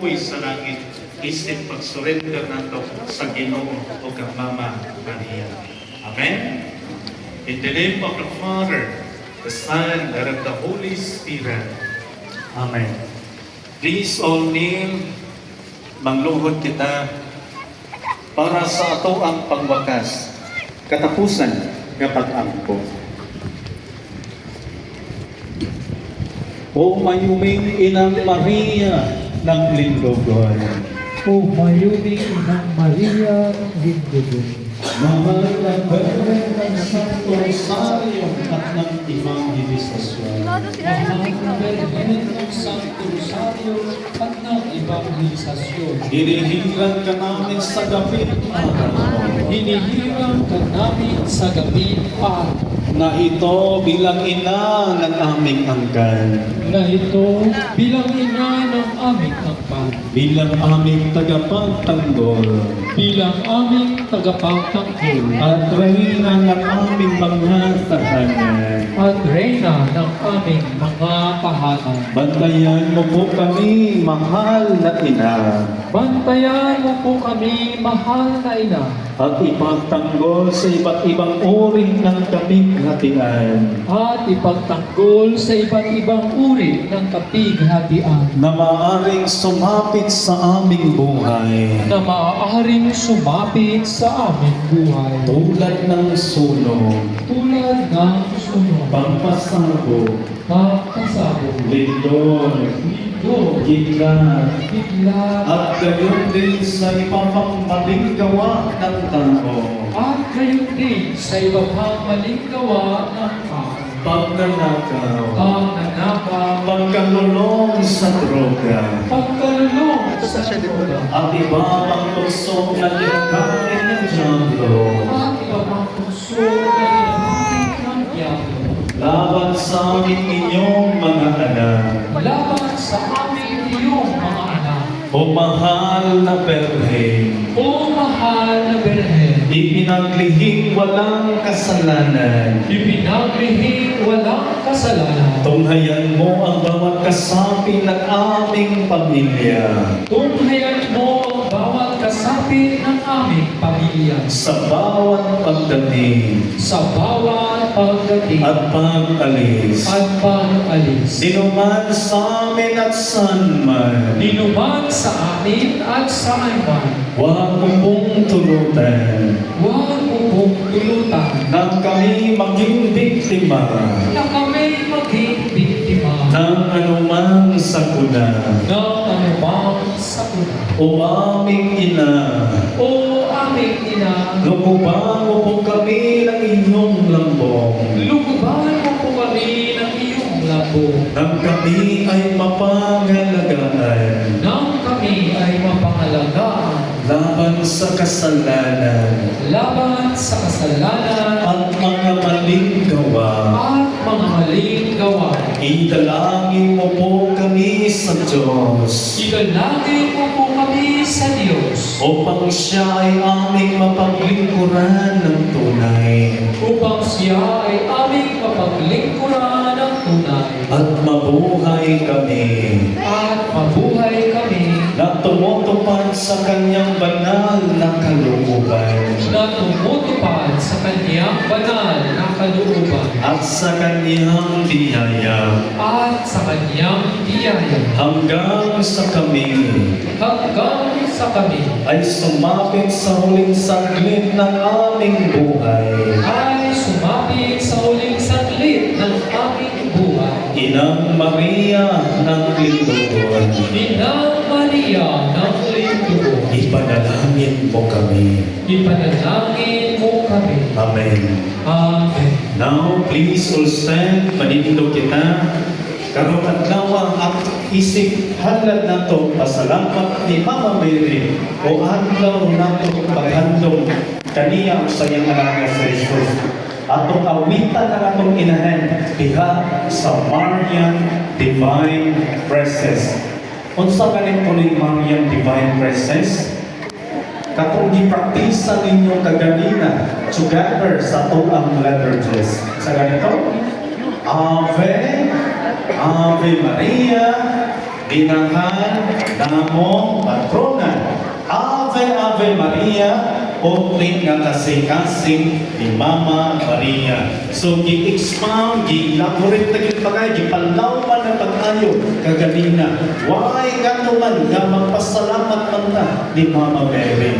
Uy sa langit, isip pag-surrender nato sa Ginoo o kang Mama Maria. Amen? In the name of the Father, the Son, and of the Holy Spirit. Amen. Please all kneel, mangluhod kita para sa ato ang pangwakas, katapusan ng pag-angko. O mayuming Inang Maria ng Lindogon, O mayuming Inang Maria ng Lindogon, mahal ng Berhen ng Santo Rosario at ng Evangelisasyon, mahal na Berhen ng Santo Rosario at ng Evangelisasyon, hinihiran ka namin sa gabi hinihirang ka namin sa gabi na ito bilang ina ng aming angkan, na ito bilang ina ng aming angkan, bilang aming tagapagtanggol, bilang aming tagapagtanggol, at reyna ng aming mga tahanan. at reyna ng aming mga tahanan. Bantayan mo po kami, mahal na ina, Bantayan mo po kami, mahal na ina, at ipagtanggol sa iba't ibang uri ng kapighatian at ipagtanggol sa iba't ibang uri ng kapighatian na maaaring sumapit sa aming buhay, na maaaring sumapit sa aming buhay, tulad ng sunog, tulad ng sunog, pampasabog, pagkasabog, lindol, lindol, kidlat, bigla, at gayon din sa ipapamaling gawa ng tao, at gayon din sa iba pang maling gawa ng tao, pagnanakaw, pagnanakaw, pagkalulong sa droga, pagkalulong sa droga, at iba pang tusok na kinakain ng Diablo, at iba pang puso na ginamit ng diablo, laban sa amin inyong mga anak. laban sa aming iyong mga anak. O mahal na Berhen, O mahal na Berhen, ipinaglihing walang kasalanan, ipinaglihing walang kasalanan, tunghayan mo ang bawat kasapi ng aming pamilya tunghayan mo ang bawat kasapi ng aming pamilya sa bawat pagdating sa bawat pagdating at pag-alis, at pag-alis, dinuman sa amin at saan man. dinuman sa amin at saan man. Huwag mo pong tulutan Huwag mo pong tulutan na kami maging biktima na kami maging biktima ng anumang sakuna. ng anumang sakuna. O aming ina, O aming ina, lukuban mo po kami ng inyong lambong, luguban mo po kami ng iyong labo, nang kami ay mapangalagaan nang kami ay mapangalagaan laban sa kasalanan laban sa kasalanan at mga maling gawa. at mga maling gawa. Idalangin mo po kami sa Diyos Igalangin mo po kami sa Diyos upang siya ay aming mapaglingkuran ng tunay upang siya ay aming mapaglingkuran ng tunay at mabuhay kami at mabuhay kami na tumutupad sa kanyang banal na kalooban na tumutupad sa kanyang banal na kalooban at sa kanyang biyaya at sa kanyang biyaya hanggang sa kami ay sumapit sa huling saglit ng aming buhay. ay sumapit sa huling saglit ng aming buhay. Inang Maria ng Lindogon, Inang Maria ng Lindogon, ipanalangin mo kami. ipanalangin mo kami. Amen. Amen. Now, please all stand. Paninindo kita. Karong adlaw at isip halad nato pasalamat ni Mama Mary o adlaw nato paghandom kaniya sa iyang anak sa Jesus. Atong awitan na atong inahan diha sa Marian Divine Presence. Unsa ganin po ni Marian Divine Presence? Katong gipraktisa ninyo kaganina together sa tuang liturgies. Sa ganito, Ave, Ave Maria, Dinahan namong patrona. Ave, Ave Maria, Opling nga kasing-kasing ni Mama Maria. So, gi-expound, gi-elaborate na bagay, gipalawman na pag-ayo kaganina. Why nga naman nga magpasalamat man na ni Mama Mary.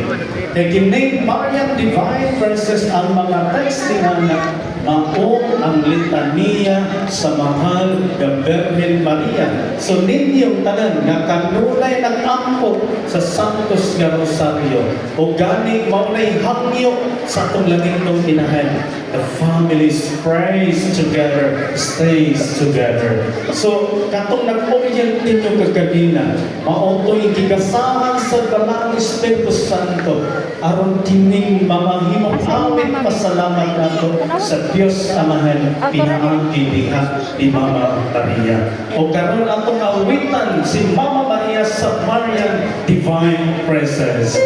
Kaya kinay Marian Divine versus ang mga text ni Hana, maong ang litania sa mahal na Birhen Maria. So ninyong tanan nga kanunay nag-ampo sa Santos nga Rosario o gani maunay hangyo sa atong langitong inahan. The families prays together, stays together. So katong nag-orient ninyo kaganina, maotoy gigasahan sa Dalang Espiritu Santo aron kining mamahimong awit pasalamat nato sa Dios Amahan pinaangkin diha ni Mama Maria. O karon atong awitan si Mama Maria sa Marian Divine Presence.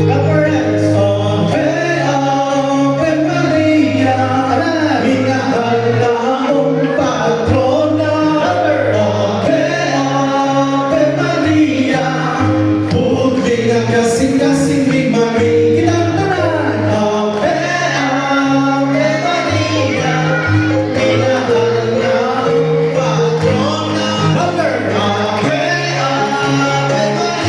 Reverence, Ave, Ave Maria, minahal na mong patrona. Ave, Ave Maria, puti nga kasing-kasing ni Maria. Kinantanan, Ave, Ave Maria, minahal na mong patrona. Ave, Ave Maria.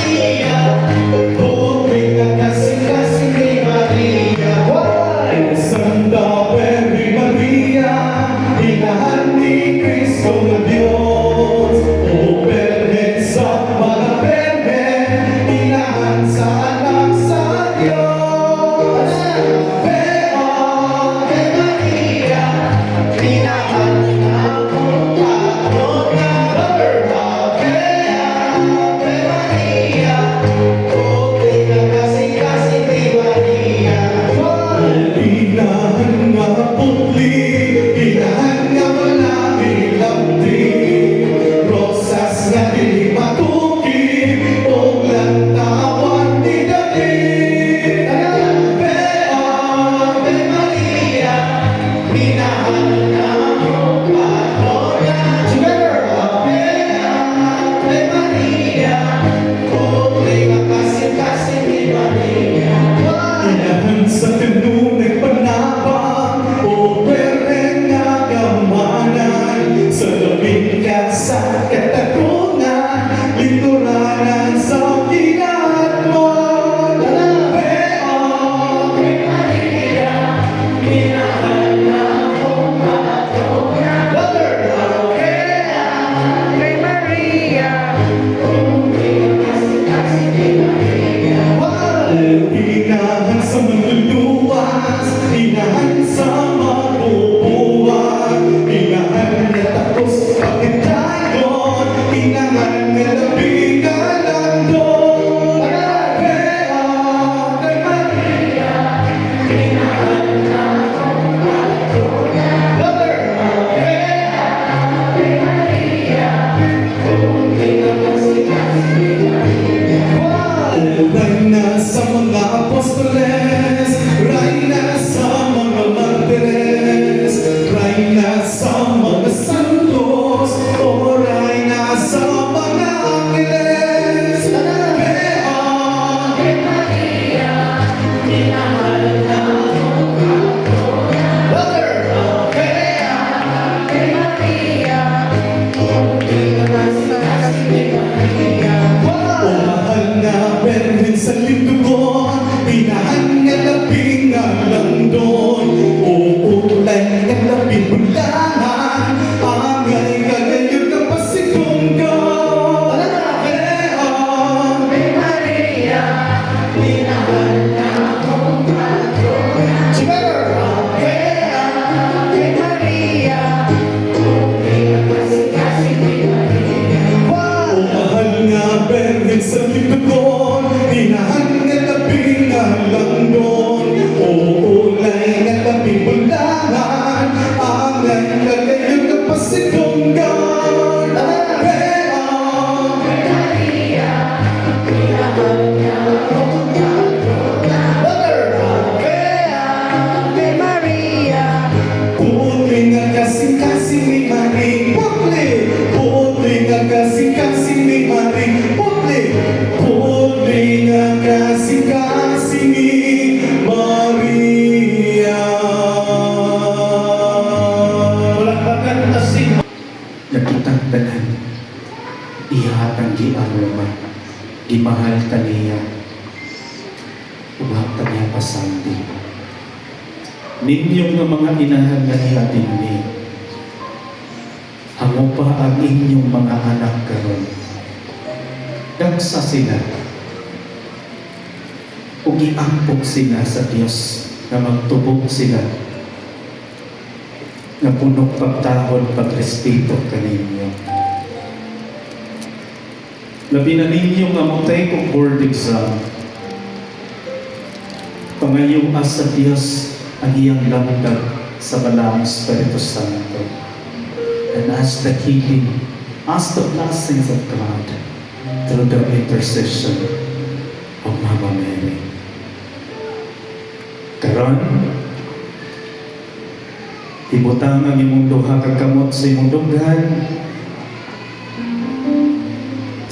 ihatang giaroma, gimahal kaniya, umatang niya pasambi. Ninyong nga mga inahan nga ihatin ni, hango pa ang inyong mga anak karon. Dagsa sila, ug giampok sila sa Dios na magtubog sila na punok pagtahon pagrespeto kaninyo. Labi na ninyo nga mutay kong board exam, pangayong sa Dios ang iyang lamdag sa balang Espiritu Santo, and ask the healing, ask the blessings of God through the intercession of Mama Mary. Karon, ibutang ang imong duha ka kamot sa imong dughan.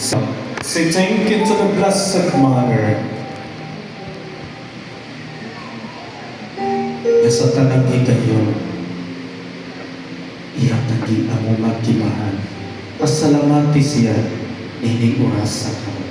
So, say thank you to the Blessed Mother. Na sa tanang ikayon, iyatagi ang mga kimahan. Pasalamati siya, ining oras sa kamot.